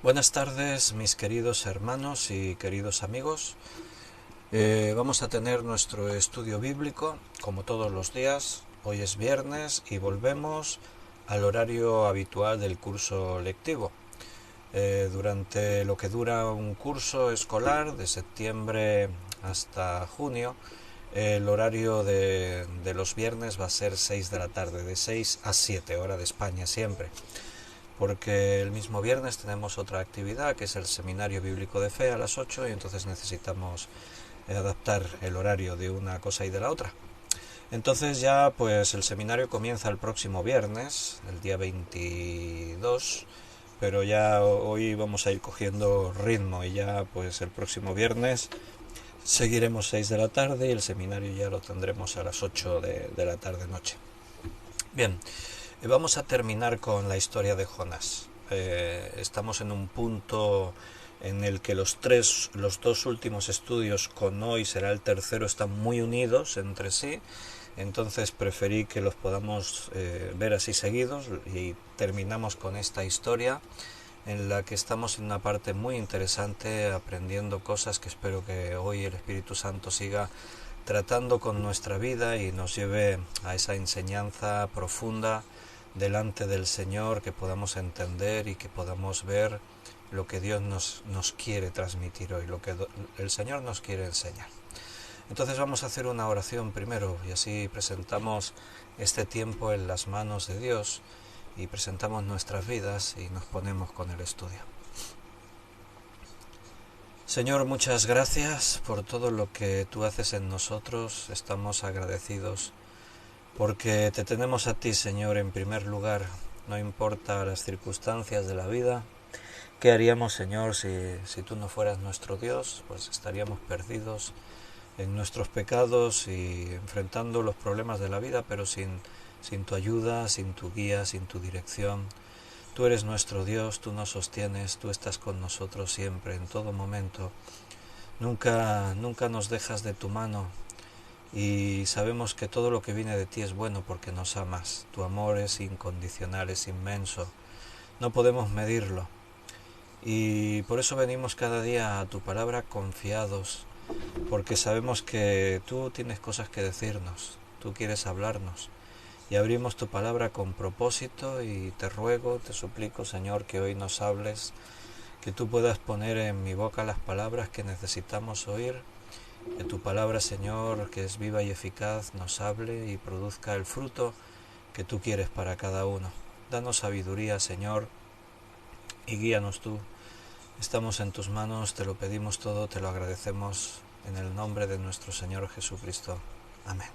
Buenas tardes, mis queridos hermanos y queridos amigos. Vamos a tener nuestro estudio bíblico, como todos los días. Hoy es viernes y volvemos al horario habitual del curso lectivo. Durante lo que dura un curso escolar, de septiembre hasta junio, el horario de los viernes va a ser 6 de la tarde, de 6 a 7, hora de España siempre. Porque el mismo viernes tenemos otra actividad que es el Seminario Bíblico de Fe a las 8 y entonces necesitamos adaptar el horario de una cosa y de la otra. Entonces ya pues el seminario comienza el próximo viernes, el día 22, pero ya hoy vamos a ir cogiendo ritmo y ya pues el próximo viernes seguiremos 6 de la tarde y el seminario ya lo tendremos a las 8 de la tarde noche. Bien. Vamos a terminar con la historia de Jonás. Estamos en un punto en el que los dos últimos estudios, con hoy será el tercero, están muy unidos entre sí. Entonces preferí que los podamos ver así seguidos y terminamos con esta historia en la que estamos en una parte muy interesante, aprendiendo cosas que espero que hoy el Espíritu Santo siga tratando con nuestra vida y nos lleve a esa enseñanza profunda delante del Señor, que podamos entender y que podamos ver lo que Dios nos quiere transmitir hoy, lo que el Señor nos quiere enseñar. Entonces vamos a hacer una oración primero y así presentamos este tiempo en las manos de Dios y presentamos nuestras vidas y nos ponemos con el estudio. Señor, muchas gracias por todo lo que tú haces en nosotros. Estamos agradecidos porque te tenemos a ti, Señor, en primer lugar. No importa las circunstancias de la vida. ¿Qué haríamos, Señor, si tú no fueras nuestro Dios? Pues estaríamos perdidos en nuestros pecados y enfrentando los problemas de la vida, pero sin tu ayuda, sin tu guía, sin tu dirección. Tú eres nuestro Dios, tú nos sostienes, tú estás con nosotros siempre, en todo momento. Nunca nos dejas de tu mano. Y sabemos que todo lo que viene de ti es bueno porque nos amas. Tu amor es incondicional, es inmenso. No podemos medirlo. Y por eso venimos cada día a tu palabra confiados, porque sabemos que tú tienes cosas que decirnos, tú quieres hablarnos. Y abrimos tu palabra con propósito y te ruego, te suplico, Señor, que hoy nos hables, que tú puedas poner en mi boca las palabras que necesitamos oír. Que tu palabra, Señor, que es viva y eficaz, nos hable y produzca el fruto que tú quieres para cada uno. Danos sabiduría, Señor, y guíanos tú. Estamos en tus manos, te lo pedimos todo, te lo agradecemos en el nombre de nuestro Señor Jesucristo. Amén.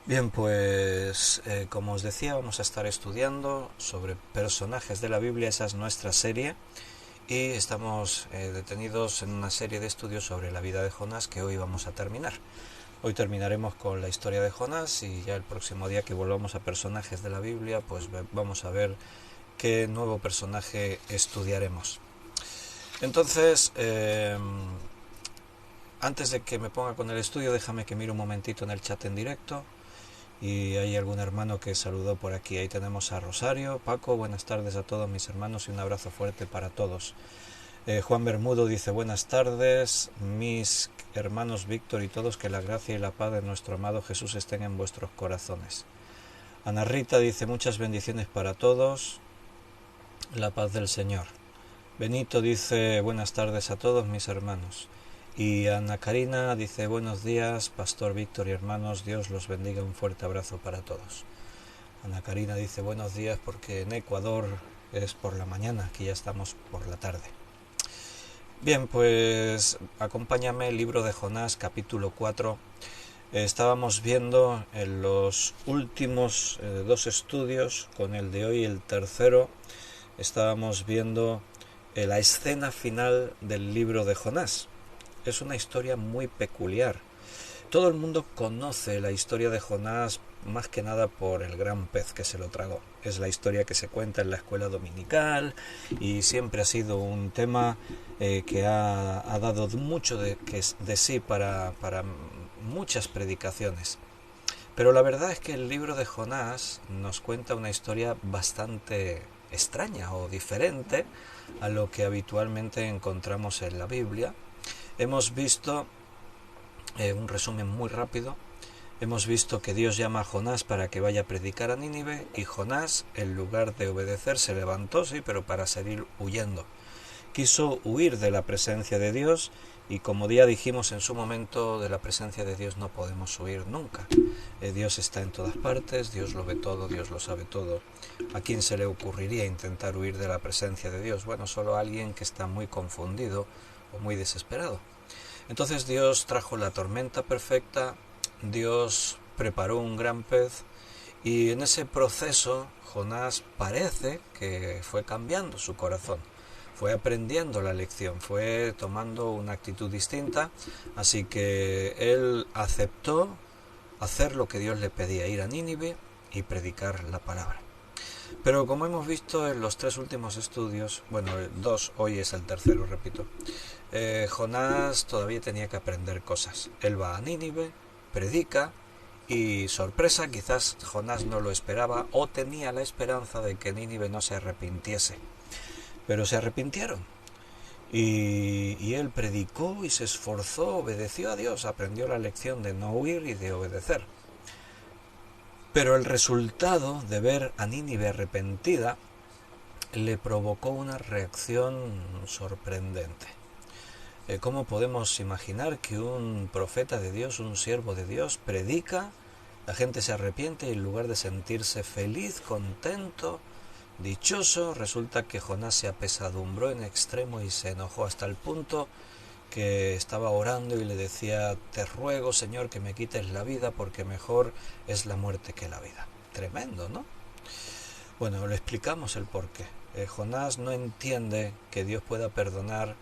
Bien, pues como os decía, vamos a estar estudiando sobre personajes de la Biblia. Esa es nuestra serie. Y estamos detenidos en una serie de estudios sobre la vida de Jonás que hoy vamos a terminar. Hoy terminaremos con la historia de Jonás y ya el próximo día que volvamos a personajes de la Biblia, pues vamos a ver qué nuevo personaje estudiaremos. Entonces, antes de que me ponga con el estudio, déjame que mire un momentito en el chat en directo. Y hay algún hermano que saludó por aquí. Ahí tenemos a Rosario. Paco, buenas tardes a todos mis hermanos y un abrazo fuerte para todos. Juan Bermudo dice buenas tardes, mis hermanos Víctor y todos, que la gracia y la paz de nuestro amado Jesús estén en vuestros corazones. Ana Rita dice muchas bendiciones para todos, la paz del Señor. Benito dice buenas tardes a todos mis hermanos. Y Ana Karina dice buenos días, Pastor Víctor y hermanos, Dios los bendiga, un fuerte abrazo para todos. Ana Karina dice buenos días porque en Ecuador es por la mañana, aquí ya estamos por la tarde. Bien, pues acompáñame, libro de Jonás, capítulo 4. Estábamos viendo en los últimos dos estudios, con el de hoy el tercero, estábamos viendo la escena final del libro de Jonás. Es una historia muy peculiar. Todo el mundo conoce la historia de Jonás más que nada por el gran pez que se lo tragó. Es la historia que se cuenta en la escuela dominical y siempre ha sido un tema que ha dado mucho de sí para muchas predicaciones. Pero la verdad es que el libro de Jonás nos cuenta una historia bastante extraña o diferente a lo que habitualmente encontramos en la Biblia. Hemos visto, un resumen muy rápido, hemos visto que Dios llama a Jonás para que vaya a predicar a Nínive, y Jonás, en lugar de obedecer, se levantó, sí, pero para seguir huyendo. Quiso huir de la presencia de Dios, y como ya dijimos en su momento, de la presencia de Dios no podemos huir nunca. Dios está en todas partes, Dios lo ve todo, Dios lo sabe todo. ¿A quién se le ocurriría intentar huir de la presencia de Dios? Bueno, solo a alguien que está muy confundido o muy desesperado. Entonces Dios trajo la tormenta perfecta, Dios preparó un gran pez, y en ese proceso Jonás parece que fue cambiando su corazón. Fue aprendiendo la lección, fue tomando una actitud distinta, así que él aceptó hacer lo que Dios le pedía, ir a Nínive y predicar la palabra. Pero como hemos visto en los 3 últimos estudios, bueno, 2, hoy es el tercero, repito, Jonás todavía tenía que aprender cosas. Él va a Nínive, predica, y sorpresa, quizás Jonás no lo esperaba o tenía la esperanza de que Nínive no se arrepintiese. Pero se arrepintieron, y él predicó y se esforzó, obedeció a Dios, aprendió la lección de no huir y de obedecer. Pero el resultado de ver a Nínive arrepentida le provocó una reacción sorprendente. ¿Cómo podemos imaginar que un profeta de Dios, un siervo de Dios, predica, la gente se arrepiente y en lugar de sentirse feliz, contento, dichoso, resulta que Jonás se apesadumbró en extremo y se enojó hasta el punto que estaba orando y le decía: te ruego, Señor, que me quites la vida, porque mejor es la muerte que la vida. Tremendo, ¿no? Bueno, le explicamos el porqué. Jonás no entiende que Dios pueda perdonar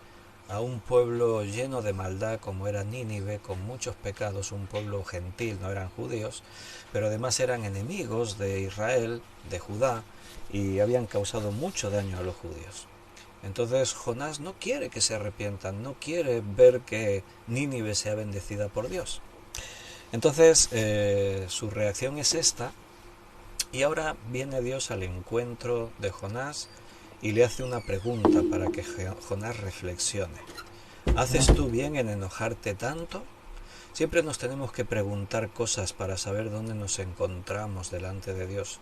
a un pueblo lleno de maldad como era Nínive, con muchos pecados, un pueblo gentil, no eran judíos, pero además eran enemigos de Israel, de Judá, y habían causado mucho daño a los judíos. Entonces Jonás no quiere que se arrepientan, no quiere ver que Nínive sea bendecida por Dios. Entonces su reacción es esta, y ahora viene Dios al encuentro de Jonás y le hace una pregunta para que Jonás reflexione. ¿Haces tú bien en enojarte tanto? Siempre nos tenemos que preguntar cosas para saber dónde nos encontramos delante de Dios.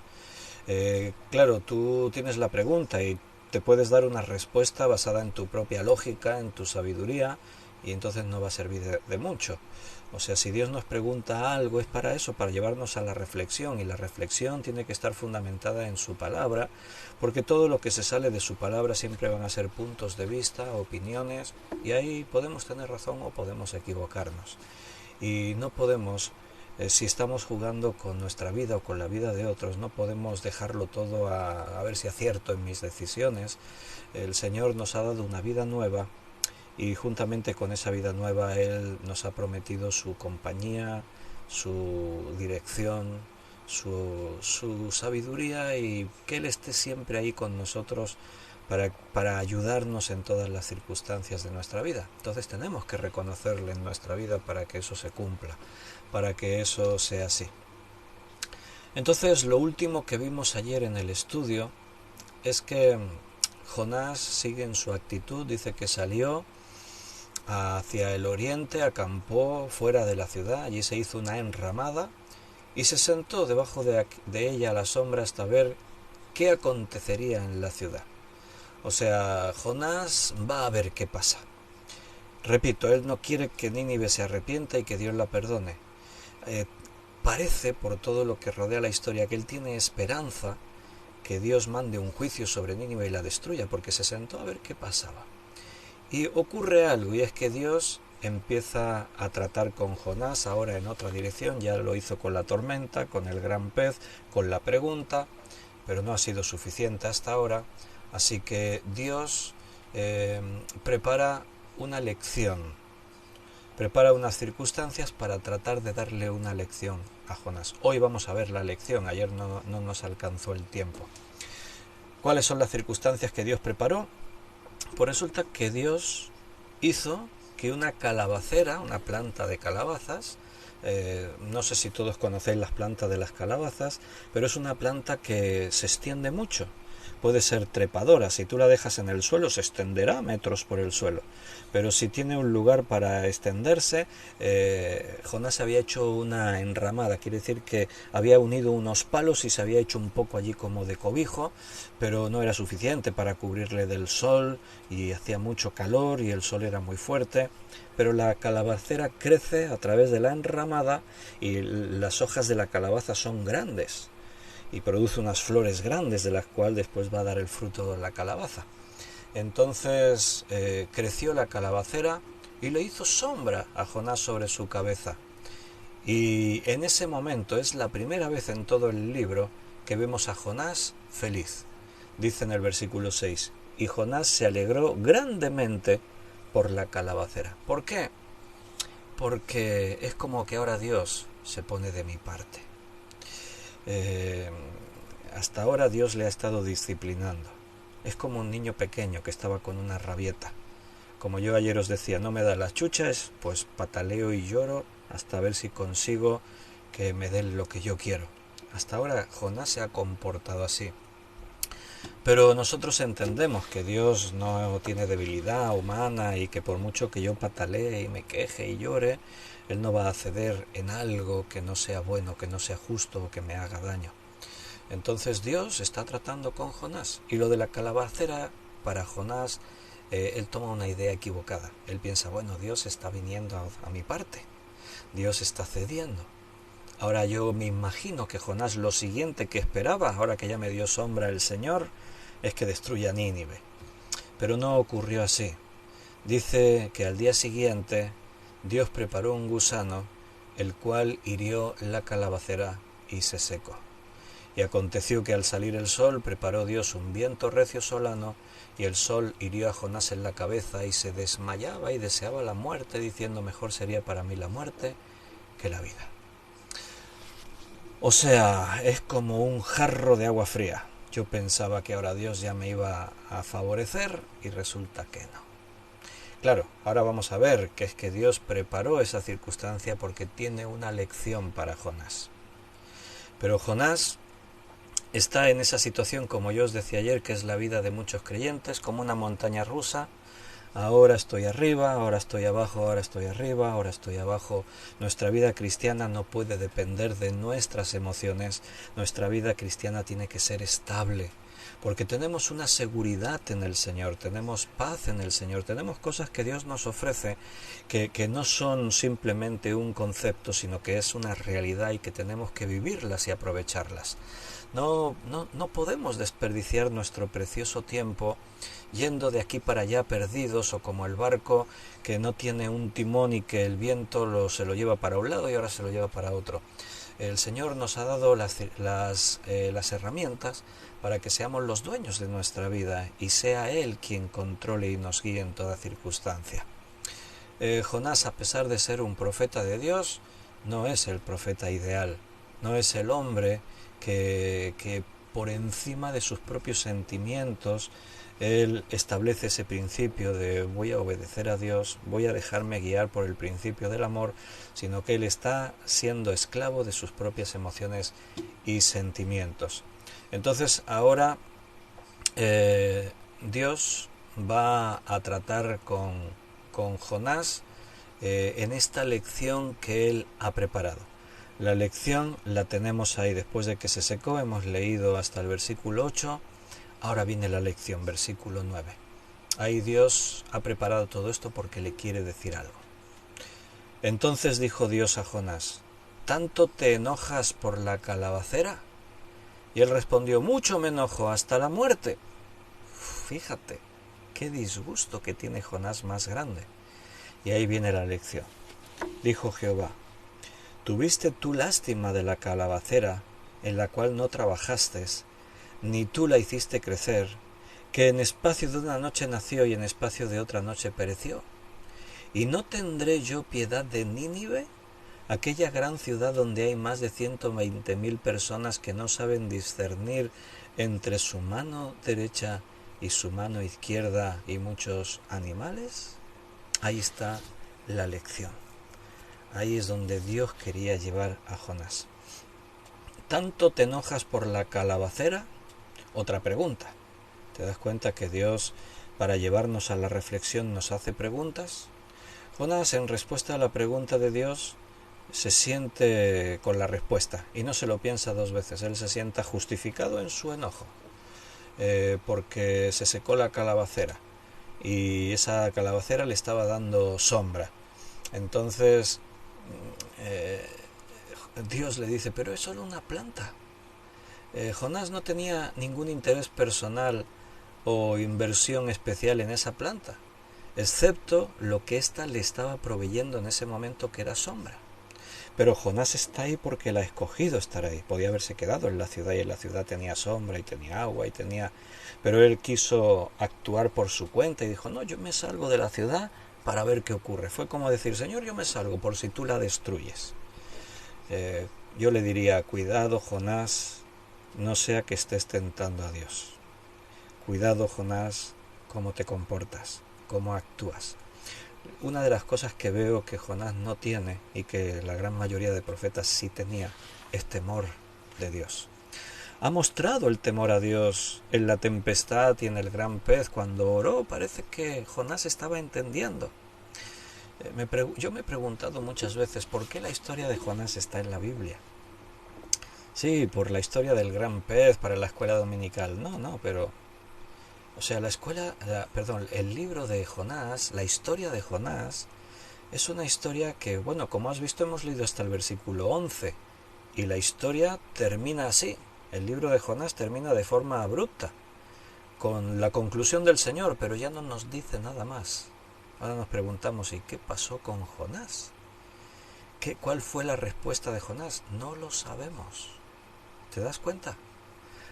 Claro, tú tienes la pregunta y te puedes dar una respuesta basada en tu propia lógica, en tu sabiduría, y entonces no va a servir de mucho. O sea, si Dios nos pregunta algo es para eso, para llevarnos a la reflexión, y la reflexión tiene que estar fundamentada en su palabra, porque todo lo que se sale de su palabra siempre van a ser puntos de vista, opiniones, y ahí podemos tener razón o podemos equivocarnos. Y no podemos, si estamos jugando con nuestra vida o con la vida de otros, no podemos dejarlo todo a ver si acierto en mis decisiones. El Señor nos ha dado una vida nueva, y juntamente con esa vida nueva Él nos ha prometido su compañía, su dirección, su sabiduría, y que Él esté siempre ahí con nosotros para ayudarnos en todas las circunstancias de nuestra vida. Entonces tenemos que reconocerle en nuestra vida para que eso se cumpla, para que eso sea así. Entonces lo último que vimos ayer en el estudio es que Jonás sigue en su actitud, dice que salió hacia el oriente, acampó fuera de la ciudad, allí se hizo una enramada y se sentó debajo de ella a la sombra hasta ver qué acontecería en la ciudad. O sea, Jonás va a ver qué pasa. Repito, él no quiere que Nínive se arrepienta y que Dios la perdone. Parece, por todo lo que rodea la historia, que él tiene esperanza que Dios mande un juicio sobre Nínive y la destruya, porque se sentó a ver qué pasaba. Y ocurre algo, y es que Dios empieza a tratar con Jonás ahora en otra dirección. Ya lo hizo con la tormenta, con el gran pez, con la pregunta, pero no ha sido suficiente hasta ahora. Así que Dios prepara una lección, prepara unas circunstancias para tratar de darle una lección a Jonás. Hoy vamos a ver la lección, ayer no nos alcanzó el tiempo. ¿Cuáles son las circunstancias que Dios preparó? Pues resulta que Dios hizo que una calabacera, una planta de calabazas, no sé si todos conocéis las plantas de las calabazas, pero es una planta que se extiende mucho. puede ser trepadora. Si tú la dejas en el suelo, se extenderá metros por el suelo. Pero si tiene un lugar para extenderse, Jonás había hecho una enramada, quiere decir que había unido unos palos y se había hecho un poco allí como de cobijo, pero no era suficiente para cubrirle del sol, y hacía mucho calor y el sol era muy fuerte. Pero la calabacera crece a través de la enramada y las hojas de la calabaza son grandes y produce unas flores grandes de las cuales después va a dar el fruto de la calabaza. Entonces creció la calabacera y le hizo sombra a Jonás sobre su cabeza. Y en ese momento es la primera vez en todo el libro que vemos a Jonás feliz. Dice en el versículo 6, y Jonás se alegró grandemente por la calabacera. ¿Por qué? Porque es como que ahora Dios se pone de mi parte. Hasta ahora Dios le ha estado disciplinando. Es como un niño pequeño que estaba con una rabieta. Como yo ayer os decía, no me da las chuchas, pues pataleo y lloro hasta ver si consigo que me den lo que yo quiero. Hasta ahora Jonás se ha comportado así. Pero nosotros entendemos que Dios no tiene debilidad humana y que por mucho que yo patalee y me queje y llore, Él no va a ceder en algo que no sea bueno, que no sea justo o que me haga daño. Entonces Dios está tratando con Jonás. Y lo de la calabacera, para Jonás, él toma una idea equivocada. Él piensa, bueno, Dios está viniendo a mi parte. Dios está cediendo. Ahora yo me imagino que Jonás lo siguiente que esperaba, ahora que ya me dio sombra el Señor, es que destruya Nínive. Pero no ocurrió así. Dice que al día siguiente Dios preparó un gusano, el cual hirió la calabacera y se secó. Y aconteció que al salir el sol preparó Dios un viento recio solano, y el sol hirió a Jonás en la cabeza y se desmayaba y deseaba la muerte, diciendo, mejor sería para mí la muerte que la vida. O sea, es como un jarro de agua fría. Yo pensaba que ahora Dios ya me iba a favorecer y resulta que no. Claro, ahora vamos a ver que es que Dios preparó esa circunstancia porque tiene una lección para Jonás. Pero Jonás está en esa situación, como yo os decía ayer, que es la vida de muchos creyentes, como una montaña rusa. Ahora estoy arriba, ahora estoy abajo, ahora estoy arriba, ahora estoy abajo. Nuestra vida cristiana no puede depender de nuestras emociones. Nuestra vida cristiana tiene que ser estable, porque tenemos una seguridad en el Señor, tenemos paz en el Señor, tenemos cosas que Dios nos ofrece que no son simplemente un concepto, sino que es una realidad y que tenemos que vivirlas y aprovecharlas. No podemos desperdiciar nuestro precioso tiempo yendo de aquí para allá perdidos, o como el barco que no tiene un timón y que el viento se lo lleva para un lado y ahora se lo lleva para otro. El Señor nos ha dado las herramientas para que seamos los dueños de nuestra vida y sea Él quien controle y nos guíe en toda circunstancia. Jonás, a pesar de ser un profeta de Dios, no es el profeta ideal, no es el hombre que por encima de sus propios sentimientos él establece ese principio de voy a obedecer a Dios, voy a dejarme guiar por el principio del amor, sino que él está siendo esclavo de sus propias emociones y sentimientos. Entonces ahora Dios va a tratar con Jonás en esta lección que él ha preparado. La lección la tenemos ahí después de que se secó, hemos leído hasta el versículo 8, ahora viene la lección, versículo 9. Ahí Dios ha preparado todo esto porque le quiere decir algo. Entonces dijo Dios a Jonás, ¿tanto te enojas por la calabacera? Y él respondió, mucho me enojo, hasta la muerte. Fíjate, qué disgusto que tiene Jonás más grande. Y ahí viene la lección. Dijo Jehová, ¿tuviste tú lástima de la calabacera, en la cual no trabajaste, ni tú la hiciste crecer, que en espacio de una noche nació y en espacio de otra noche pereció? ¿Y no tendré yo piedad de Nínive, aquella gran ciudad donde hay más de 120.000 personas que no saben discernir entre su mano derecha y su mano izquierda y muchos animales? Ahí está la lección. Ahí es donde Dios quería llevar a Jonás. ¿Tanto te enojas por la calabacera? Otra pregunta. ¿Te das cuenta que Dios, para llevarnos a la reflexión, nos hace preguntas? Jonás, en respuesta a la pregunta de Dios, se siente con la respuesta y no se lo piensa dos veces. Él se sienta justificado en su enojo, porque se secó la calabacera y esa calabacera le estaba dando sombra. Entonces Dios le dice, pero es solo una planta. Jonás no tenía ningún interés personal o inversión especial en esa planta, excepto lo que ésta le estaba proveyendo en ese momento, que era sombra. Pero Jonás está ahí porque él ha escogido estar ahí. Podía haberse quedado en la ciudad y en la ciudad tenía sombra y tenía agua y tenía... Pero él quiso actuar por su cuenta y dijo, no, yo me salgo de la ciudad para ver qué ocurre. Fue como decir, Señor, yo me salgo por si tú la destruyes. Yo le diría, cuidado, Jonás, no sea que estés tentando a Dios. Cuidado, Jonás, cómo te comportas, cómo actúas. Una de las cosas que veo que Jonás no tiene y que la gran mayoría de profetas sí tenía es temor de Dios. Ha mostrado el temor a Dios en la tempestad y en el gran pez. Cuando oró parece que Jonás estaba entendiendo. Yo me he preguntado muchas veces por qué la historia de Jonás está en la Biblia. Sí, por la historia del gran pez para la escuela dominical. No, pero... O sea, el libro de Jonás, la historia de Jonás, es una historia que, bueno, como has visto, hemos leído hasta el versículo 11. Y la historia termina así. El libro de Jonás termina de forma abrupta, con la conclusión del Señor, pero ya no nos dice nada más. Ahora nos preguntamos, ¿y qué pasó con Jonás? ¿Cuál fue la respuesta de Jonás? No lo sabemos. ¿Te das cuenta?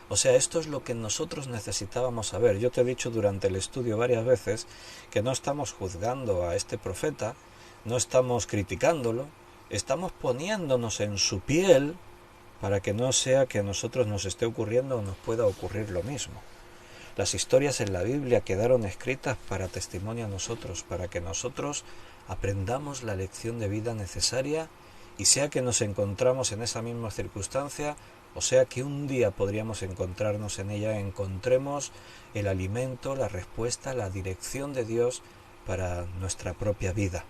O sea, esto es lo que nosotros necesitábamos saber. Yo te he dicho durante el estudio varias veces que no estamos juzgando a este profeta, no estamos criticándolo, estamos poniéndonos en su piel para que no sea que a nosotros nos esté ocurriendo o nos pueda ocurrir lo mismo. Las historias en la Biblia quedaron escritas para testimonio a nosotros, para que nosotros aprendamos la lección de vida necesaria, y sea que nos encontramos en esa misma circunstancia, o sea que un día podríamos encontrarnos en ella, encontremos el alimento, la respuesta, la dirección de Dios para nuestra propia vida.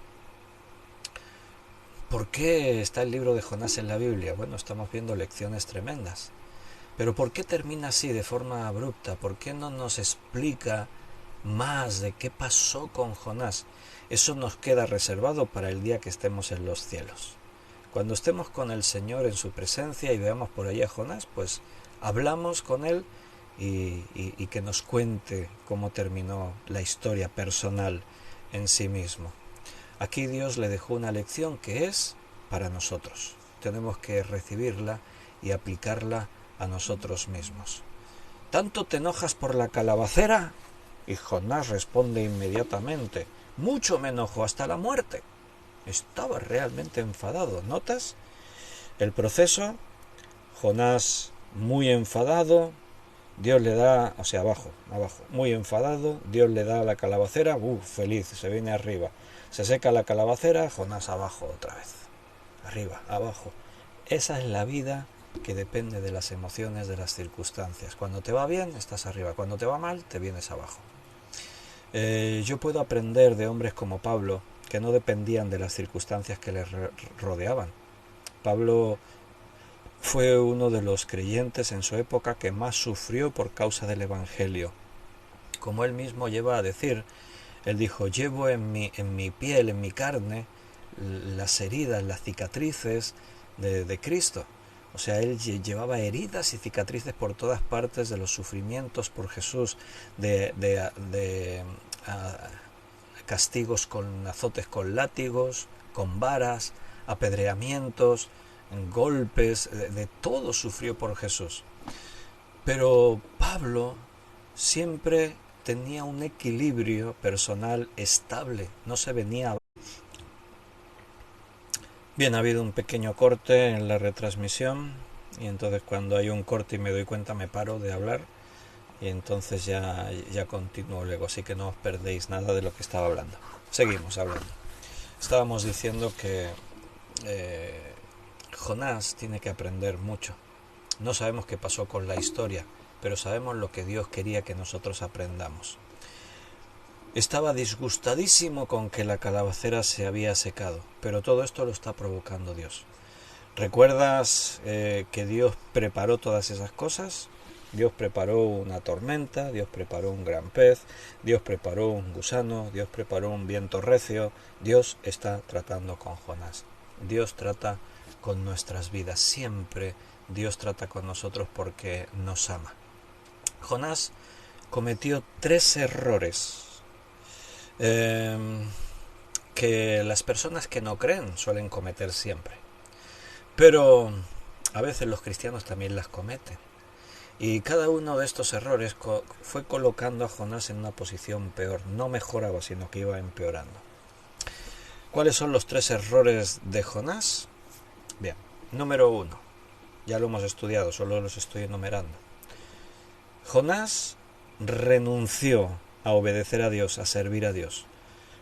¿Por qué está el libro de Jonás en la Biblia? Bueno, estamos viendo lecciones tremendas. Pero ¿por qué termina así, de forma abrupta? ¿Por qué no nos explica más de qué pasó con Jonás? Eso nos queda reservado para el día que estemos en los cielos. Cuando estemos con el Señor en su presencia y veamos por ahí a Jonás, pues hablamos con él y que nos cuente cómo terminó la historia personal en sí mismo. Aquí Dios le dejó una lección que es para nosotros. Tenemos que recibirla y aplicarla a nosotros mismos. ¿Tanto te enojas por la calabacera? Y Jonás responde inmediatamente, mucho me enojo, hasta la muerte. Estaba realmente enfadado. ¿Notas el proceso? Jonás muy enfadado, Dios le da, o sea, abajo, muy enfadado, Dios le da la calabacera, feliz, se viene arriba. Se seca la calabacera, Jonás abajo otra vez. Arriba, abajo. Esa es la vida que depende de las emociones, de las circunstancias. Cuando te va bien, estás arriba. Cuando te va mal, te vienes abajo. Yo puedo aprender de hombres como Pablo, que no dependían de las circunstancias que les rodeaban. Pablo fue uno de los creyentes en su época que más sufrió por causa del Evangelio. Como él mismo lleva a decir, él dijo, llevo en mi piel, en mi carne, las heridas, las cicatrices de Cristo. O sea, él llevaba heridas y cicatrices por todas partes de los sufrimientos por Jesús, de castigos con azotes con látigos, con varas, apedreamientos, golpes, de todo sufrió por Jesús. Pero Pablo siempre tenía un equilibrio personal estable, no se venía. Bien, ha habido un pequeño corte en la retransmisión y entonces cuando hay un corte y me doy cuenta me paro de hablar y entonces ya continúo luego, así que no os perdéis nada de lo que estaba hablando. Seguimos hablando. Estábamos diciendo que Jonás tiene que aprender mucho. No sabemos qué pasó con la historia, pero sabemos lo que Dios quería que nosotros aprendamos. Estaba disgustadísimo con que la calabacera se había secado, pero todo esto lo está provocando Dios. ¿Recuerdas que Dios preparó todas esas cosas? Dios preparó una tormenta, Dios preparó un gran pez, Dios preparó un gusano, Dios preparó un viento recio. Dios está tratando con Jonás. Dios trata con nuestras vidas. Siempre Dios trata con nosotros porque nos ama. Jonás cometió 3 errores que las personas que no creen suelen cometer siempre. Pero a veces los cristianos también las cometen. Y cada uno de estos errores fue colocando a Jonás en una posición peor. No mejoraba, sino que iba empeorando. ¿Cuáles son los 3 errores de Jonás? Bien, número 1. Ya lo hemos estudiado, solo los estoy enumerando. Jonás renunció a obedecer a Dios, a servir a Dios.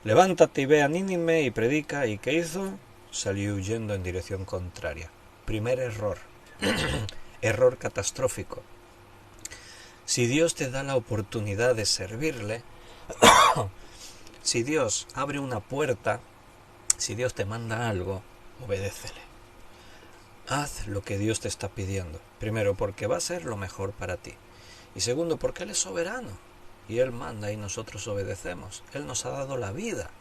Levántate y ve a Nínive y predica. ¿Y qué hizo? Salió huyendo en dirección contraria. Primer error. Error catastrófico. Si Dios te da la oportunidad de servirle, si Dios abre una puerta, si Dios te manda algo, obedécele. Haz lo que Dios te está pidiendo. Primero, porque va a ser lo mejor para ti. Y segundo, porque Él es soberano. Y Él manda y nosotros obedecemos. Él nos ha dado la vida.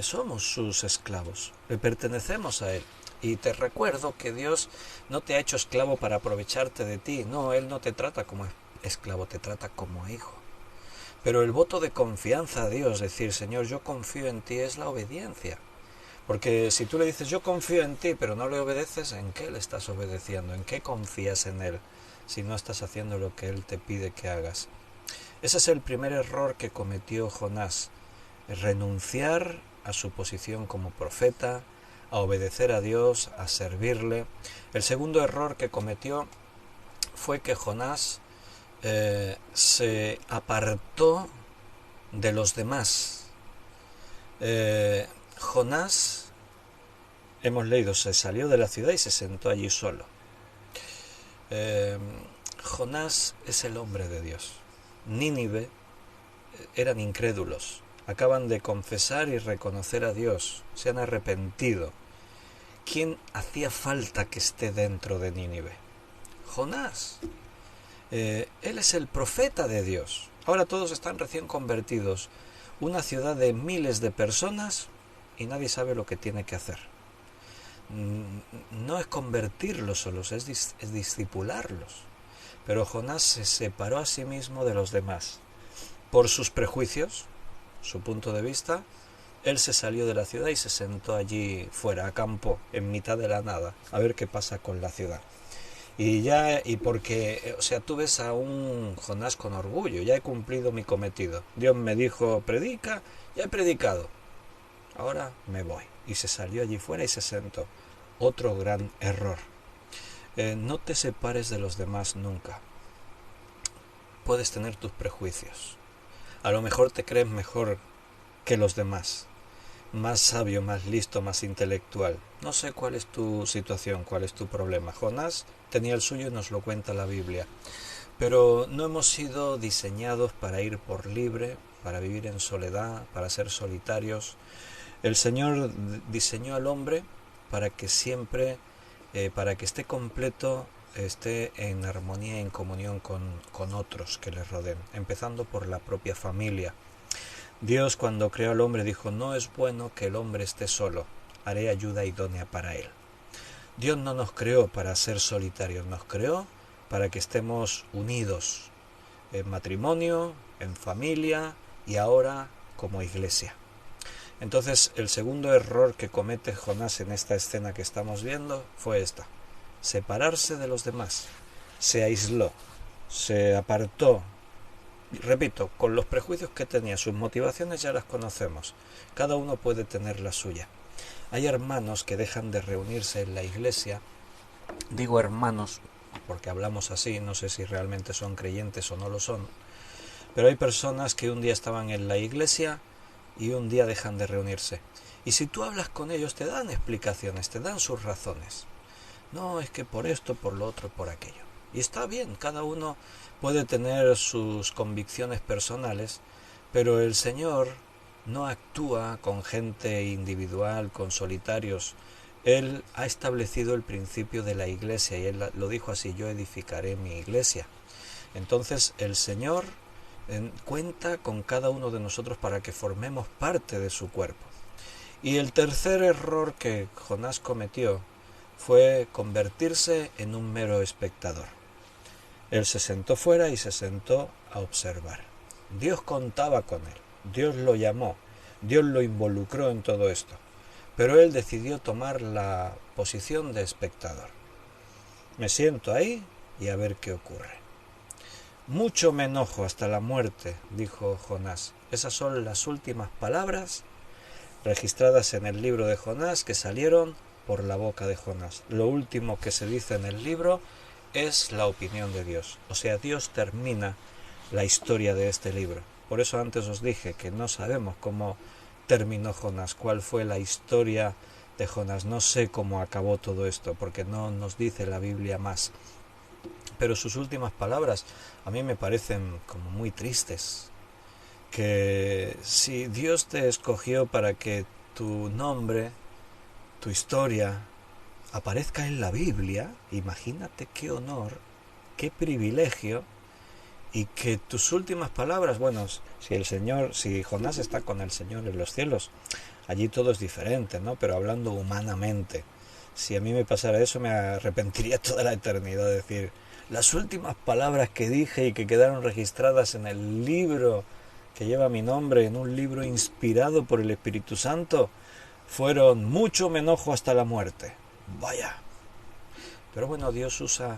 Somos sus esclavos. Le pertenecemos a Él. Y te recuerdo que Dios no te ha hecho esclavo para aprovecharte de ti. No, Él no te trata como esclavo, te trata como hijo. Pero el voto de confianza a Dios, decir, Señor, yo confío en ti, es la obediencia. Porque si tú le dices, yo confío en ti, pero no le obedeces, ¿en qué le estás obedeciendo? ¿En qué confías en Él si no estás haciendo lo que Él te pide que hagas? Ese es el primer error que cometió Jonás, renunciar a su posición como profeta, a obedecer a Dios, a servirle. El segundo error que cometió fue que Jonás se apartó de los demás. Jonás, hemos leído, se salió de la ciudad y se sentó allí solo. Jonás es el hombre de Dios. Nínive eran incrédulos, acaban de confesar y reconocer a Dios, se han arrepentido. ¿Quién hacía falta que esté dentro de Nínive? Jonás. Él es el profeta de Dios. Ahora todos están recién convertidos. Una ciudad de miles de personas y nadie sabe lo que tiene que hacer. No es convertirlos solos, es discipularlos. Pero Jonás se separó a sí mismo de los demás. Por sus prejuicios, su punto de vista, él se salió de la ciudad y se sentó allí fuera, acampó, en mitad de la nada, a ver qué pasa con la ciudad. Y porque, o sea, tú ves a un Jonás con orgullo, ya he cumplido mi cometido. Dios me dijo, predica, ya he predicado. Ahora me voy. Y se salió allí fuera y se sentó. Otro gran error. No te separes de los demás nunca. Puedes tener tus prejuicios. A lo mejor te crees mejor que los demás. Más sabio, más listo, más intelectual. No sé cuál es tu situación, cuál es tu problema. Jonás tenía el suyo y nos lo cuenta la Biblia. Pero no hemos sido diseñados para ir por libre, para vivir en soledad, para ser solitarios. El Señor diseñó al hombre para que siempre, para que esté completo, esté en armonía y en comunión con otros que le rodeen, empezando por la propia familia. Dios, cuando creó al hombre, dijo, no es bueno que el hombre esté solo, haré ayuda idónea para él. Dios no nos creó para ser solitarios, nos creó para que estemos unidos en matrimonio, en familia y ahora como iglesia. Entonces, el segundo error que comete Jonás en esta escena que estamos viendo fue esta: separarse de los demás. Se aisló, se apartó. Repito, con los prejuicios que tenía, sus motivaciones ya las conocemos. Cada uno puede tener la suya. Hay hermanos que dejan de reunirse en la iglesia. Digo hermanos porque hablamos así, no sé si realmente son creyentes o no lo son. Pero hay personas que un día estaban en la iglesia y un día dejan de reunirse. Y si tú hablas con ellos te dan explicaciones, te dan sus razones. No, es que por esto, por lo otro, por aquello. Y está bien, cada uno puede tener sus convicciones personales, pero el Señor no actúa con gente individual, con solitarios. Él ha establecido el principio de la iglesia y Él lo dijo así: yo edificaré mi iglesia. Entonces el Señor cuenta con cada uno de nosotros para que formemos parte de su cuerpo. Y el tercer error que Jonás cometió fue convertirse en un mero espectador. Él se sentó fuera y se sentó a observar. Dios contaba con él, Dios lo llamó, Dios lo involucró en todo esto, pero él decidió tomar la posición de espectador. Me siento ahí y a ver qué ocurre. Mucho me enojo hasta la muerte, dijo Jonás. Esas son las últimas palabras registradas en el libro de Jonás que salieron por la boca de Jonás. Lo último que se dice en el libro es la opinión de Dios. O sea, Dios termina la historia de este libro. Por eso antes os dije que no sabemos cómo terminó Jonás, cuál fue la historia de Jonás. No sé cómo acabó todo esto, porque no nos dice la Biblia más. Pero sus últimas palabras a mí me parecen como muy tristes. Que si Dios te escogió para que tu nombre, tu historia, aparezca en la Biblia, imagínate qué honor, qué privilegio, y que tus últimas palabras, bueno, si Jonás está con el Señor en los cielos, allí todo es diferente, ¿no? Pero hablando humanamente, si a mí me pasara eso, me arrepentiría toda la eternidad de decir, las últimas palabras que dije y que quedaron registradas en el libro que lleva mi nombre, en un libro inspirado por el Espíritu Santo, fueron: mucho me enojo hasta la muerte. Vaya. Pero bueno, Dios usa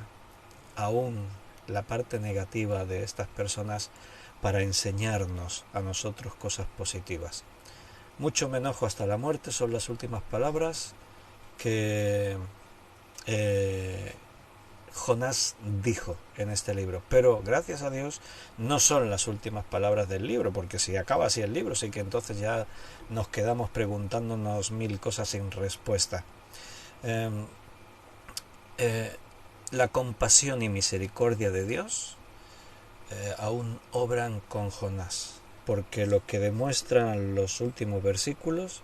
aún la parte negativa de estas personas para enseñarnos a nosotros cosas positivas. Mucho me enojo hasta la muerte son las últimas palabras que Jonás dijo en este libro, pero gracias a Dios no son las últimas palabras del libro, porque si acaba así el libro, sí que entonces ya nos quedamos preguntándonos mil cosas sin respuesta. La compasión y misericordia de Dios aún obran con Jonás, porque lo que demuestran los últimos versículos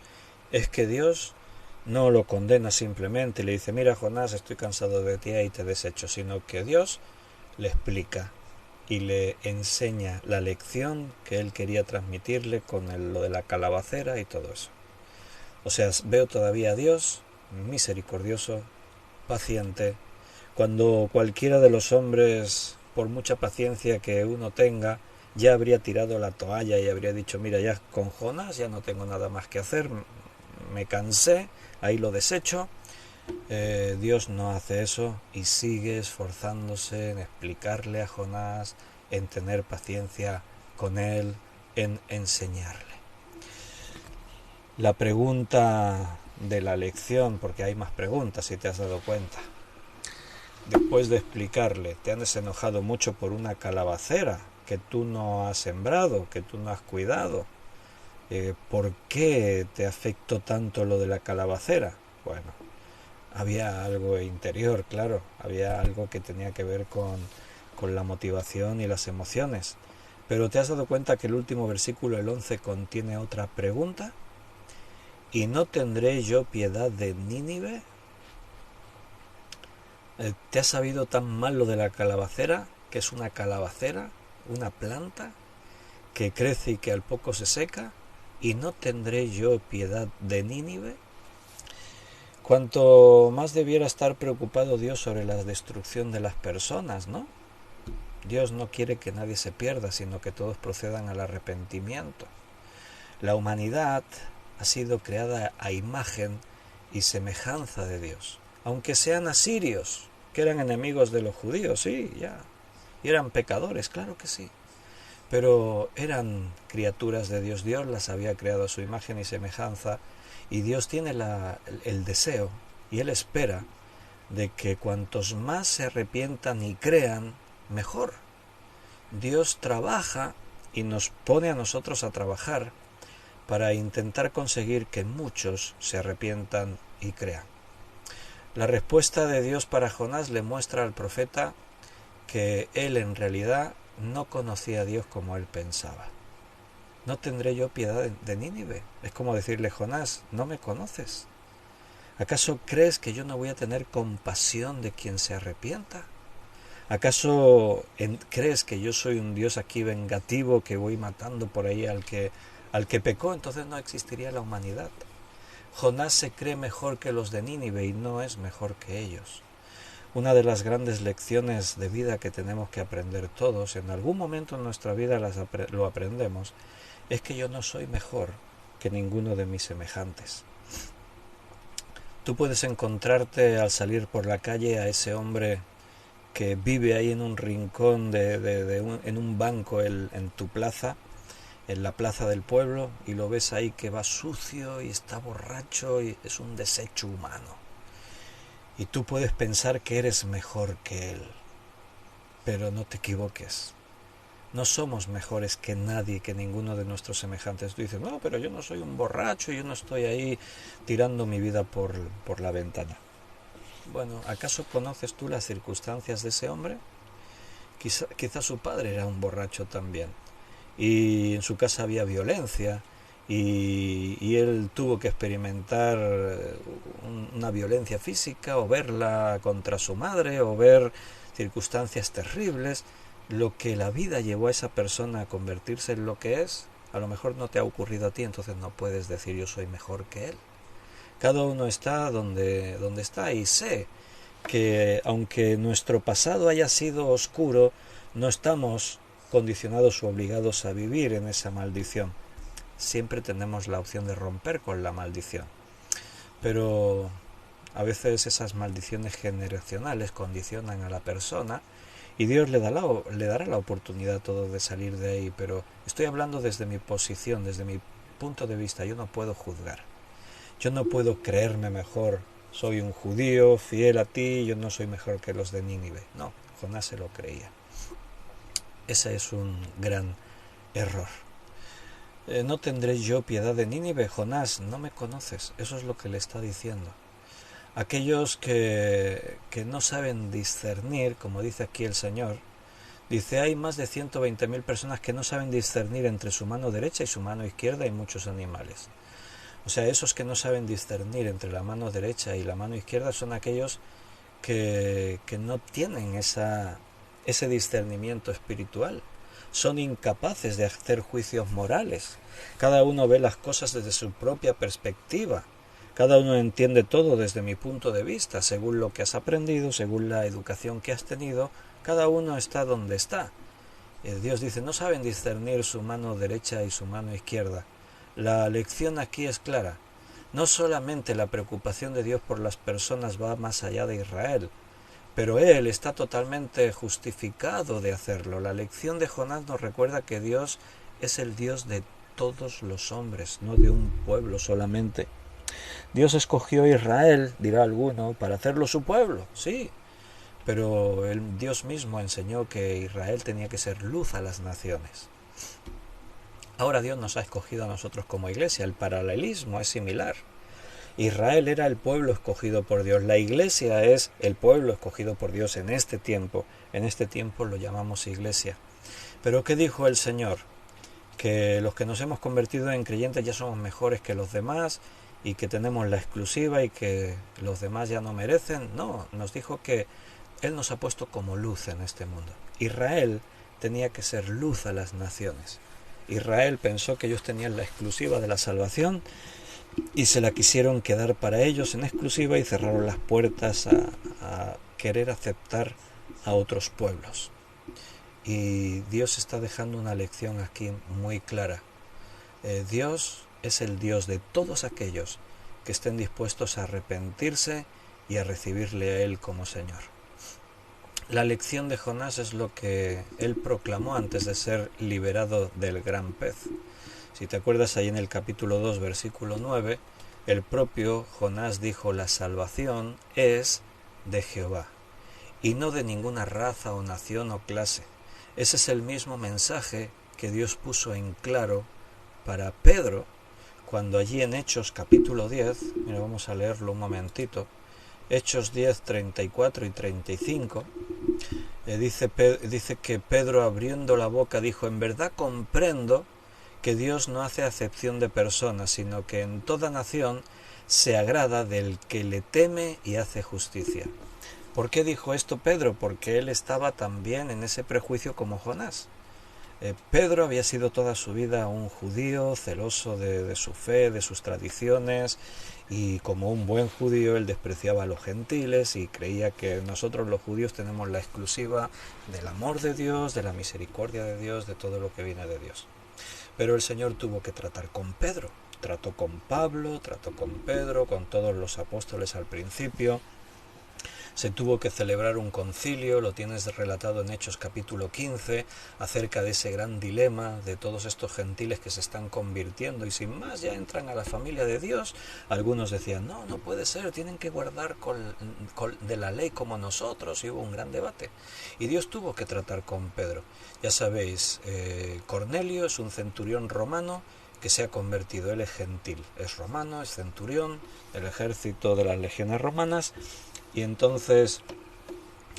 es que Dios no lo condena simplemente y le dice: mira, Jonás, estoy cansado de ti y te desecho, sino que Dios le explica y le enseña la lección que él quería transmitirle con lo de la calabacera y todo eso. O sea, veo todavía a Dios misericordioso, paciente, cuando cualquiera de los hombres, por mucha paciencia que uno tenga, ya habría tirado la toalla y habría dicho: mira, ya con Jonás ya no tengo nada más que hacer, me cansé, ahí lo desecho. Dios no hace eso y sigue esforzándose en explicarle a Jonás, en tener paciencia con él, en enseñarle. La pregunta de la lección, porque hay más preguntas si te has dado cuenta. Después de explicarle: te han desenojado mucho por una calabacera que tú no has sembrado, que tú no has cuidado. ¿Por qué te afectó tanto lo de la calabacera? Bueno, había algo interior, claro, había algo que tenía que ver con la motivación y las emociones. Pero ¿te has dado cuenta que el último versículo, el 11, contiene otra pregunta? ¿Y no tendré yo piedad de Nínive? ¿Te ha sabido tan mal lo de la calabacera, que es una calabacera, una planta que crece y que al poco se seca? ¿Y no tendré yo piedad de Nínive? Cuanto más debiera estar preocupado Dios sobre la destrucción de las personas, ¿no? Dios no quiere que nadie se pierda, sino que todos procedan al arrepentimiento. La humanidad ha sido creada a imagen y semejanza de Dios, aunque sean asirios, que eran enemigos de los judíos, sí, ya, y eran pecadores, claro que sí, pero eran criaturas de Dios. Dios las había creado a su imagen y semejanza, y Dios tiene el deseo, y Él espera, de que cuantos más se arrepientan y crean, mejor. Dios trabaja y nos pone a nosotros a trabajar para intentar conseguir que muchos se arrepientan y crean. La respuesta de Dios para Jonás le muestra al profeta que él en realidad no conocía a Dios como él pensaba. ¿No tendré yo piedad de Nínive? Es como decirle: Jonás, no me conoces. ¿Acaso crees que yo no voy a tener compasión de quien se arrepienta? ¿Acaso crees que yo soy un Dios aquí vengativo, que voy matando por ahí al que pecó? Entonces no existiría la humanidad. Jonás se cree mejor que los de Nínive y no es mejor que ellos. Una de las grandes lecciones de vida que tenemos que aprender todos, en algún momento en nuestra vida lo aprendemos, es que yo no soy mejor que ninguno de mis semejantes. Tú puedes encontrarte al salir por la calle a ese hombre que vive ahí en un rincón en un banco en tu plaza, en la plaza del pueblo, y lo ves ahí que va sucio y está borracho y es un desecho humano. Y tú puedes pensar que eres mejor que él, pero no te equivoques. No somos mejores que nadie, que ninguno de nuestros semejantes. Tú dices: no, pero yo no soy un borracho, yo no estoy ahí tirando mi vida por la ventana. Bueno, ¿acaso conoces tú las circunstancias de ese hombre? Quizá su padre era un borracho también, y en su casa había violencia, y él tuvo que experimentar una violencia física, o verla contra su madre, o ver circunstancias terribles. Lo que la vida llevó a esa persona a convertirse en lo que es, a lo mejor no te ha ocurrido a ti, entonces no puedes decir yo soy mejor que él. Cada uno está donde está, y sé que aunque nuestro pasado haya sido oscuro, no estamos condicionados o obligados a vivir en esa maldición. Siempre tenemos la opción de romper con la maldición. Pero a veces esas maldiciones generacionales condicionan a la persona, y Dios le dará la oportunidad a todos de salir de ahí. Pero estoy hablando desde mi posición, desde mi punto de vista. Yo no puedo juzgar. Yo no puedo creerme mejor. Soy un judío fiel a ti, yo no soy mejor que los de Nínive. No, Jonás se lo creía. Ese es un gran error. ¿No tendré yo piedad de Nínive? Jonás, no me conoces. Eso es lo que le está diciendo. Aquellos que no saben discernir, como dice aquí el Señor, dice: hay más de 120.000 personas que no saben discernir entre su mano derecha y su mano izquierda, y muchos animales. O sea, esos que no saben discernir entre la mano derecha y la mano izquierda son aquellos que no tienen ese discernimiento espiritual. Son incapaces de hacer juicios morales. Cada uno ve las cosas desde su propia perspectiva. Cada uno entiende todo desde mi punto de vista, según lo que has aprendido, según la educación que has tenido. Cada uno está donde está. Dios dice: no saben discernir su mano derecha y su mano izquierda. La lección aquí es clara. No solamente la preocupación de Dios por las personas va más allá de Israel, pero Él está totalmente justificado de hacerlo. La lección de Jonás nos recuerda que Dios es el Dios de todos los hombres, no de un pueblo solamente. Dios escogió a Israel, dirá alguno, para hacerlo su pueblo, sí, pero Dios mismo enseñó que Israel tenía que ser luz a las naciones. Ahora Dios nos ha escogido a nosotros como iglesia. El paralelismo es similar. Israel era el pueblo escogido por Dios. La iglesia es el pueblo escogido por Dios en este tiempo. En este tiempo lo llamamos iglesia. Pero ¿qué dijo el Señor? Que los que nos hemos convertido en creyentes ya somos mejores que los demás, y que tenemos la exclusiva y que los demás ya no merecen. No, nos dijo que Él nos ha puesto como luz en este mundo. Israel tenía que ser luz a las naciones. Israel pensó que ellos tenían la exclusiva de la salvación y se la quisieron quedar para ellos en exclusiva, y cerraron las puertas a querer aceptar a otros pueblos. Y Dios está dejando una lección aquí muy clara. Dios es el Dios de todos aquellos que estén dispuestos a arrepentirse y a recibirle a Él como Señor. La lección de Jonás es lo que él proclamó antes de ser liberado del gran pez. Si te acuerdas, ahí en el capítulo 2, versículo 9, el propio Jonás dijo: la salvación es de Jehová, y no de ninguna raza o nación o clase. Ese es el mismo mensaje que Dios puso en claro para Pedro, cuando allí en Hechos capítulo 10, mira, vamos a leerlo un momentito, Hechos 10, 34 y 35, Dice que Pedro, abriendo la boca, dijo: en verdad comprendo que Dios no hace acepción de personas, sino que en toda nación se agrada del que le teme y hace justicia. ¿Por qué dijo esto Pedro? Porque él estaba también en ese prejuicio como Jonás. Pedro había sido toda su vida un judío celoso de su fe, de sus tradiciones, y como un buen judío él despreciaba a los gentiles y creía que nosotros los judíos tenemos la exclusiva del amor de Dios, de la misericordia de Dios, de todo lo que viene de Dios. Pero el Señor tuvo que tratar con Pedro, trató con Pablo, trató con Pedro, con todos los apóstoles al principio. Se tuvo que celebrar un concilio, lo tienes relatado en Hechos capítulo 15, acerca de ese gran dilema de todos estos gentiles que se están convirtiendo y sin más ya entran a la familia de Dios. Algunos decían: no, no puede ser, tienen que guardar de la ley como nosotros, y hubo un gran debate. Y Dios tuvo que tratar con Pedro. Ya sabéis, Cornelio es un centurión romano que se ha convertido, él es gentil, es romano, es centurión del ejército de las legiones romanas, y entonces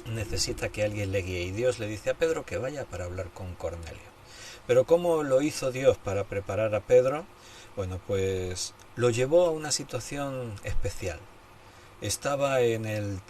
necesita que alguien le guíe, y Dios le dice a Pedro que vaya para hablar con Cornelio. Pero ¿cómo lo hizo Dios para preparar a Pedro? Bueno, pues lo llevó a una situación especial. Estaba en el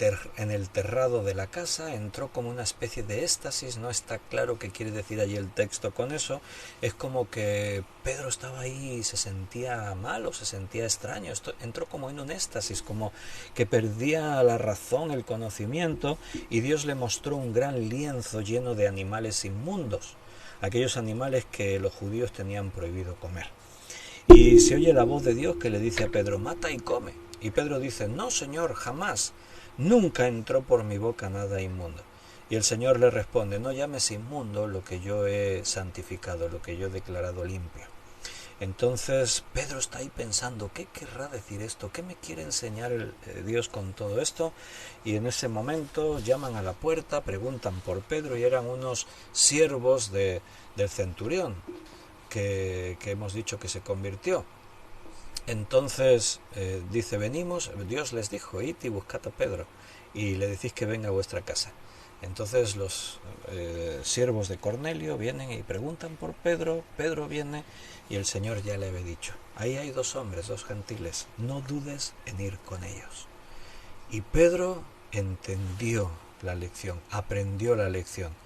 terrado de la casa, entró como una especie de éxtasis, no está claro qué quiere decir allí el texto con eso. Es como que Pedro estaba ahí y se sentía mal o se sentía extraño, entró como en un éxtasis, como que perdía la razón, el conocimiento, y Dios le mostró un gran lienzo lleno de animales inmundos, aquellos animales que los judíos tenían prohibido comer. Y se oye la voz de Dios que le dice a Pedro: mata y come. Y Pedro dice: no, Señor, jamás, nunca entró por mi boca nada inmundo. Y el Señor le responde: no llames inmundo lo que yo he santificado, lo que yo he declarado limpio. Entonces Pedro está ahí pensando: ¿qué querrá decir esto? ¿Qué me quiere enseñar Dios con todo esto? Y en ese momento llaman a la puerta, preguntan por Pedro, y eran unos siervos del centurión que hemos dicho que se convirtió. Entonces dice: venimos, Dios les dijo: id y buscad a Pedro y le decís que venga a vuestra casa. Entonces los siervos de Cornelio vienen y preguntan por Pedro. Pedro viene y el Señor ya le había dicho: ahí hay 2 hombres, 2 gentiles, no dudes en ir con ellos. Y Pedro entendió la lección, aprendió la lección.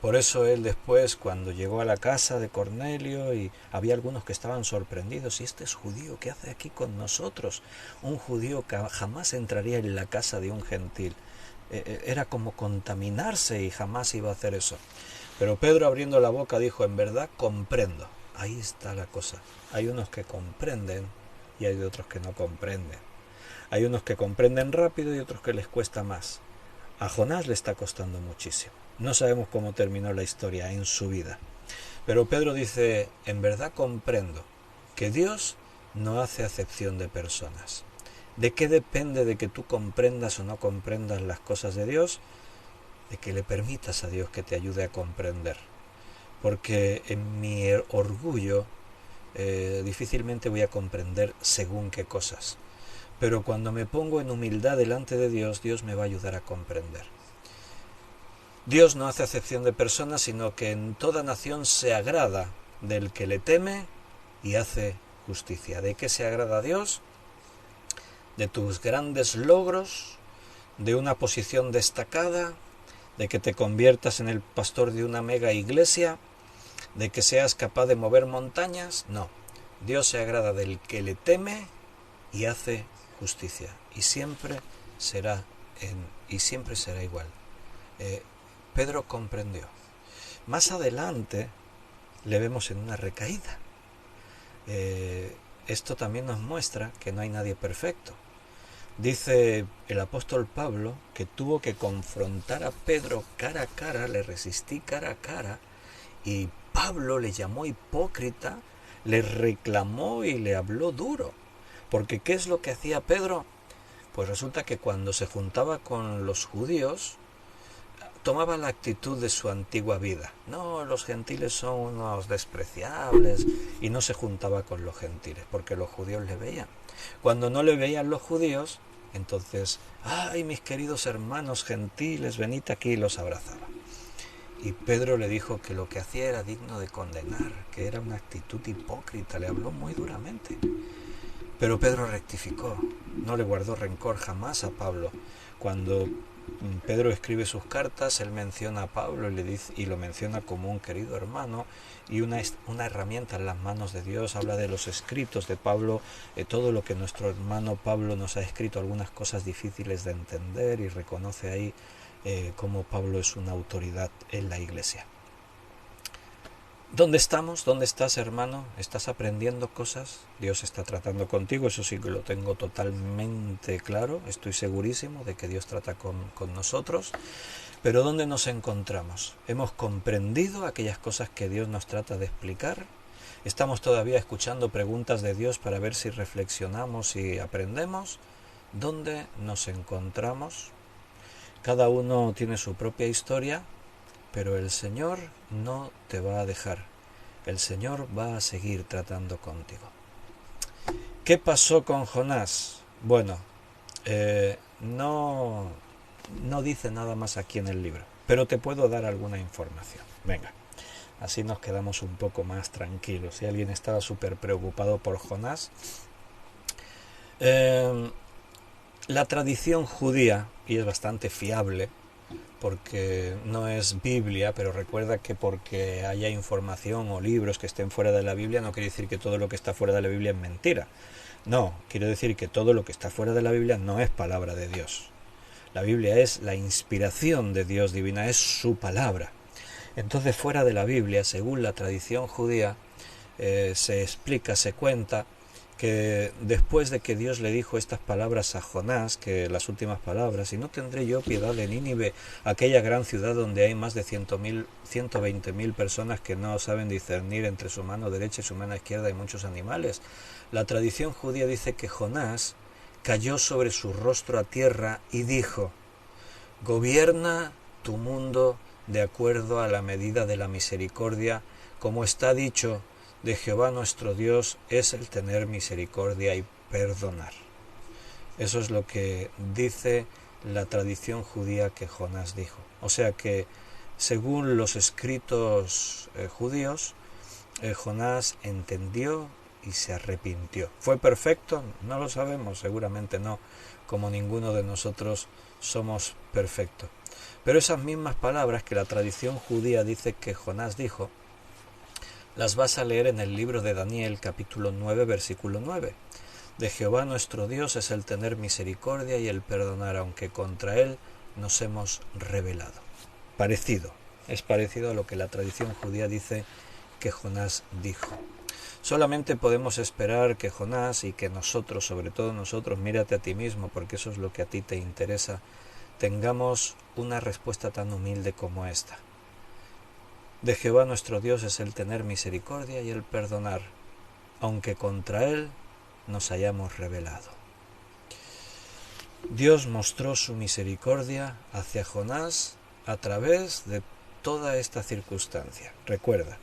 Por eso él después, cuando llegó a la casa de Cornelio, y había algunos que estaban sorprendidos: ¿y este es judío? ¿Qué hace aquí con nosotros? Un judío que jamás entraría en la casa de un gentil. Era como contaminarse, y jamás iba a hacer eso. Pero Pedro, abriendo la boca, dijo: en verdad comprendo. Ahí está la cosa. Hay unos que comprenden y hay otros que no comprenden. Hay unos que comprenden rápido y otros que les cuesta más. A Jonás le está costando muchísimo. No sabemos cómo terminó la historia en su vida. Pero Pedro dice: en verdad comprendo que Dios no hace acepción de personas. ¿De qué depende de que tú comprendas o no comprendas las cosas de Dios? De que le permitas a Dios que te ayude a comprender. Porque en mi orgullo difícilmente voy a comprender según qué cosas. Pero cuando me pongo en humildad delante de Dios, Dios me va a ayudar a comprender. Dios no hace acepción de personas, sino que en toda nación se agrada del que le teme y hace justicia. ¿De qué se agrada Dios? De tus grandes logros, de una posición destacada, de que te conviertas en el pastor de una mega iglesia, de que seas capaz de mover montañas. No, Dios se agrada del que le teme y hace justicia. Y siempre será igual. Pedro comprendió. Más adelante le vemos en una recaída. Esto también nos muestra que no hay nadie perfecto. Dice el apóstol Pablo que tuvo que confrontar a Pedro cara a cara, le resistí cara a cara, y Pablo le llamó hipócrita, le reclamó y le habló duro. Porque ¿qué es lo que hacía Pedro? Pues resulta que cuando se juntaba con los judíos, tomaba la actitud de su antigua vida. No, los gentiles son unos despreciables, y no se juntaba con los gentiles, porque los judíos le veían. Cuando no le veían los judíos, entonces: ¡ay, mis queridos hermanos gentiles, venid aquí!, y los abrazaba. Y Pedro le dijo que lo que hacía era digno de condenar, que era una actitud hipócrita, le habló muy duramente. Pero Pedro rectificó, no le guardó rencor jamás a Pablo. Cuando Pedro escribe sus cartas, él menciona a Pablo y lo menciona como un querido hermano y una herramienta en las manos de Dios. Habla de los escritos de Pablo, todo lo que nuestro hermano Pablo nos ha escrito, algunas cosas difíciles de entender, y reconoce ahí cómo Pablo es una autoridad en la iglesia. ¿Dónde estamos? ¿Dónde estás, hermano? ¿Estás aprendiendo cosas? Dios está tratando contigo, eso sí que lo tengo totalmente claro. Estoy segurísimo de que Dios trata con nosotros. Pero ¿dónde nos encontramos? ¿Hemos comprendido aquellas cosas que Dios nos trata de explicar? ¿Estamos todavía escuchando preguntas de Dios para ver si reflexionamos y aprendemos? ¿Dónde nos encontramos? Cada uno tiene su propia historia, pero el Señor no te va a dejar. El Señor va a seguir tratando contigo. ¿Qué pasó con Jonás? Bueno, no dice nada más aquí en el libro, pero te puedo dar alguna información. Venga, así nos quedamos un poco más tranquilos. Si alguien estaba súper preocupado por Jonás, la tradición judía, y es bastante fiable, porque no es Biblia, pero recuerda que porque haya información o libros que estén fuera de la Biblia no quiere decir que todo lo que está fuera de la Biblia es mentira. No, quiere decir que todo lo que está fuera de la Biblia no es palabra de Dios. La Biblia es la inspiración de Dios divina, es su palabra. Entonces, fuera de la Biblia, según la tradición judía, se explica, se cuenta que después de que Dios le dijo estas palabras a Jonás, que las últimas palabras, y no tendré yo piedad de Nínive, aquella gran ciudad donde hay más de 120.000 personas que no saben discernir entre su mano derecha y su mano izquierda y muchos animales. La tradición judía dice que Jonás cayó sobre su rostro a tierra y dijo: gobierna tu mundo de acuerdo a la medida de la misericordia, como está dicho, de Jehová nuestro Dios es el tener misericordia y perdonar. Eso es lo que dice la tradición judía que Jonás dijo. O sea que, según los escritos judíos, Jonás entendió y se arrepintió. ¿Fue perfecto? No lo sabemos, seguramente no, como ninguno de nosotros somos perfectos. Pero esas mismas palabras que la tradición judía dice que Jonás dijo, las vas a leer en el libro de Daniel, capítulo 9, versículo 9. De Jehová nuestro Dios es el tener misericordia y el perdonar, aunque contra él nos hemos rebelado. Es parecido a lo que la tradición judía dice que Jonás dijo. Solamente podemos esperar que Jonás y que nosotros, sobre todo nosotros, mírate a ti mismo, porque eso es lo que a ti te interesa, tengamos una respuesta tan humilde como esta. De Jehová nuestro Dios es el tener misericordia y el perdonar, aunque contra él nos hayamos rebelado. Dios mostró su misericordia hacia Jonás a través de toda esta circunstancia. Recuerda,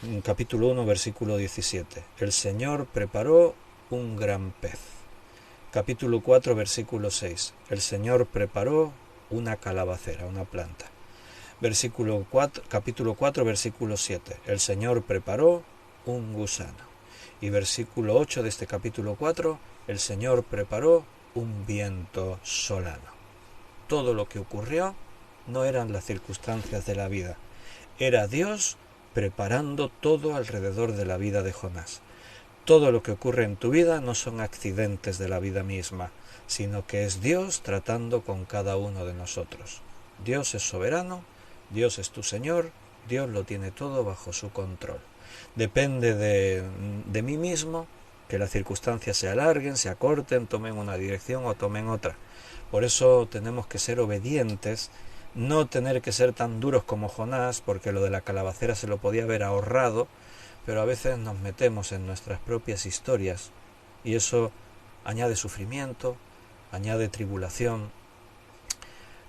en capítulo 1, versículo 17, el Señor preparó un gran pez. Capítulo 4, versículo 6, el Señor preparó una calabacera, una planta. Capítulo 4, versículo 7, el Señor preparó un gusano. Y versículo 8 de este capítulo 4, el Señor preparó un viento solano. Todo lo que ocurrió no eran las circunstancias de la vida, era Dios preparando todo alrededor de la vida de Jonás. Todo lo que ocurre en tu vida no son accidentes de la vida misma, sino que es Dios tratando con cada uno de nosotros. Dios es soberano, Dios es tu Señor, Dios lo tiene todo bajo su control. Depende de mí mismo que las circunstancias se alarguen, se acorten, tomen una dirección o tomen otra. Por eso tenemos que ser obedientes, no tener que ser tan duros como Jonás, porque lo de la calabacera se lo podía haber ahorrado, pero a veces nos metemos en nuestras propias historias y eso añade sufrimiento, añade tribulación.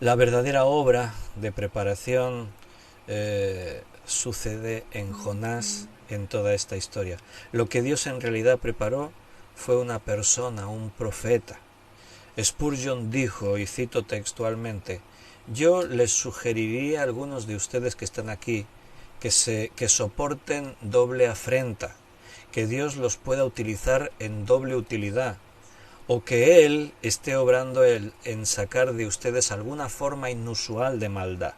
La verdadera obra de preparación sucede en Jonás, en toda esta historia. Lo que Dios en realidad preparó fue una persona, un profeta. Spurgeon dijo, y cito textualmente, yo les sugeriría a algunos de ustedes que están aquí que soporten doble afrenta, que Dios los pueda utilizar en doble utilidad, o que Él esté obrando en sacar de ustedes alguna forma inusual de maldad,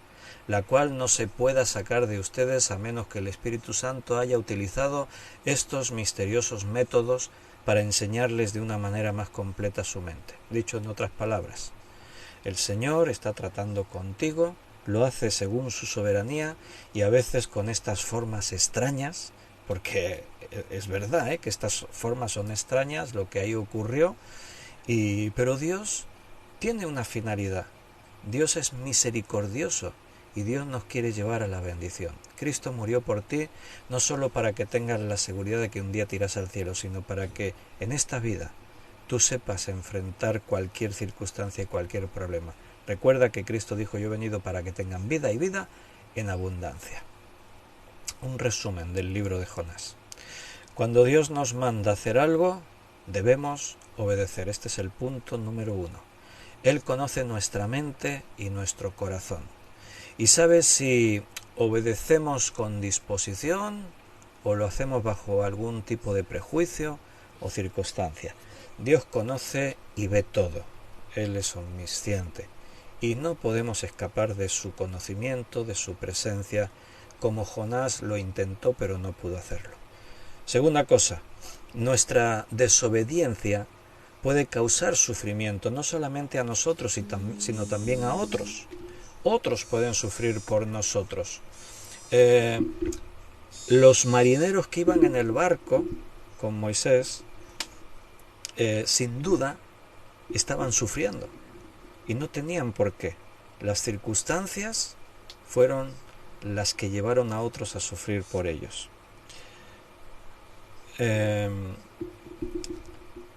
la cual no se pueda sacar de ustedes a menos que el Espíritu Santo haya utilizado estos misteriosos métodos para enseñarles de una manera más completa su mente. Dicho en otras palabras, el Señor está tratando contigo, lo hace según su soberanía y a veces con estas formas extrañas, porque es verdad que estas formas son extrañas, lo que ahí ocurrió, pero Dios tiene una finalidad. Dios es misericordioso y Dios nos quiere llevar a la bendición. Cristo murió por ti no solo para que tengas la seguridad de que un día te irás al cielo, sino para que en esta vida tú sepas enfrentar cualquier circunstancia y cualquier problema. Recuerda que Cristo dijo: yo he venido para que tengan vida y vida en abundancia. Un resumen del libro de Jonás. Cuando Dios nos manda hacer algo, debemos obedecer. Este es el punto número 1. Él conoce nuestra mente y nuestro corazón y sabe si obedecemos con disposición o lo hacemos bajo algún tipo de prejuicio o circunstancia. Dios conoce y ve todo. Él es omnisciente y no podemos escapar de su conocimiento, de su presencia, como Jonás lo intentó pero no pudo hacerlo. Segunda cosa, nuestra desobediencia puede causar sufrimiento no solamente a nosotros, sino también a otros. Otros pueden sufrir por nosotros. Los marineros que iban en el barco con Moisés, sin duda, estaban sufriendo y no tenían por qué. Las circunstancias fueron las que llevaron a otros a sufrir por ellos.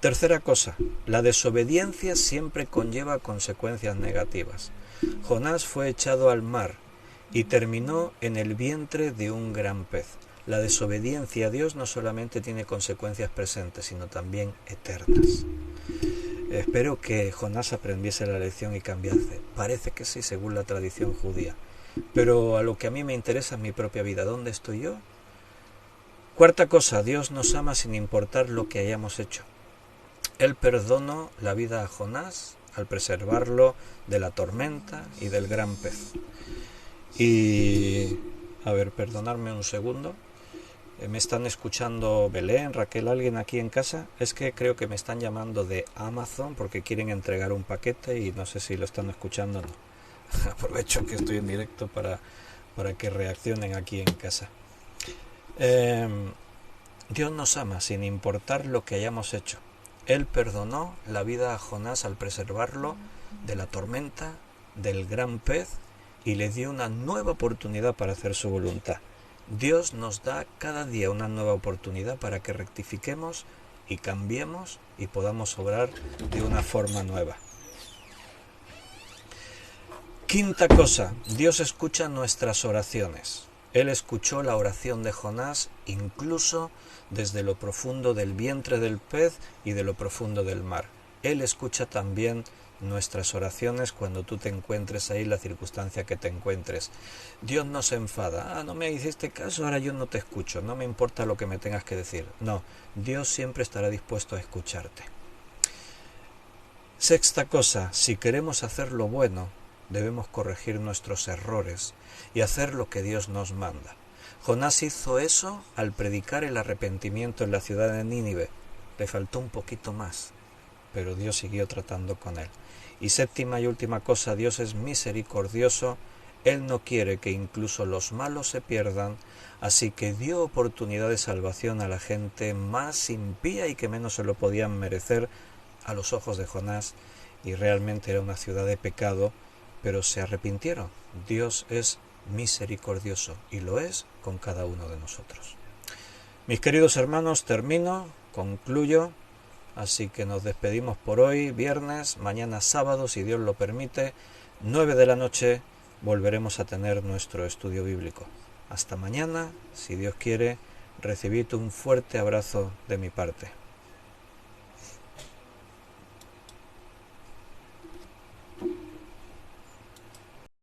Tercera cosa, la desobediencia siempre conlleva consecuencias negativas. Jonás fue echado al mar y terminó en el vientre de un gran pez. La desobediencia a Dios no solamente tiene consecuencias presentes, sino también eternas. Espero que Jonás aprendiese la lección y cambiase. Parece que sí, según la tradición judía. Pero a lo que a mí me interesa es mi propia vida. ¿Dónde estoy yo? Cuarta cosa, Dios nos ama sin importar lo que hayamos hecho. Él perdonó la vida a Jonás al preservarlo de la tormenta y del gran pez. Y, perdonadme un segundo. Me están escuchando Belén, Raquel, alguien aquí en casa. Es que creo que me están llamando de Amazon porque quieren entregar un paquete y no sé si lo están escuchando o no. Aprovecho que estoy en directo para que reaccionen aquí en casa. Dios nos ama sin importar lo que hayamos hecho. Él perdonó la vida a Jonás al preservarlo de la tormenta, del gran pez, y le dio una nueva oportunidad para hacer su voluntad. Dios nos da cada día una nueva oportunidad para que rectifiquemos y cambiemos y podamos obrar de una forma nueva. Quinta cosa, Dios escucha nuestras oraciones. Él escuchó la oración de Jonás incluso desde lo profundo del vientre del pez y de lo profundo del mar. Él escucha también nuestras oraciones cuando tú te encuentres ahí, la circunstancia que te encuentres. Dios no se enfada. No me hiciste caso, ahora yo no te escucho. No me importa lo que me tengas que decir. No, Dios siempre estará dispuesto a escucharte. Sexta cosa, si queremos hacer lo bueno, debemos corregir nuestros errores y hacer lo que Dios nos manda. Jonás hizo eso al predicar el arrepentimiento en la ciudad de Nínive. Le faltó un poquito más, pero Dios siguió tratando con él. Y séptima y última cosa, Dios es misericordioso. Él no quiere que incluso los malos se pierdan, así que dio oportunidad de salvación a la gente más impía y que menos se lo podían merecer a los ojos de Jonás, y realmente era una ciudad de pecado, pero se arrepintieron. Dios es misericordioso y lo es con cada uno de nosotros. Mis queridos hermanos, concluyo, así que nos despedimos por hoy, viernes. Mañana sábado, si Dios lo permite, 9 de la noche, volveremos a tener nuestro estudio bíblico. Hasta mañana, si Dios quiere. Recibid un fuerte abrazo de mi parte.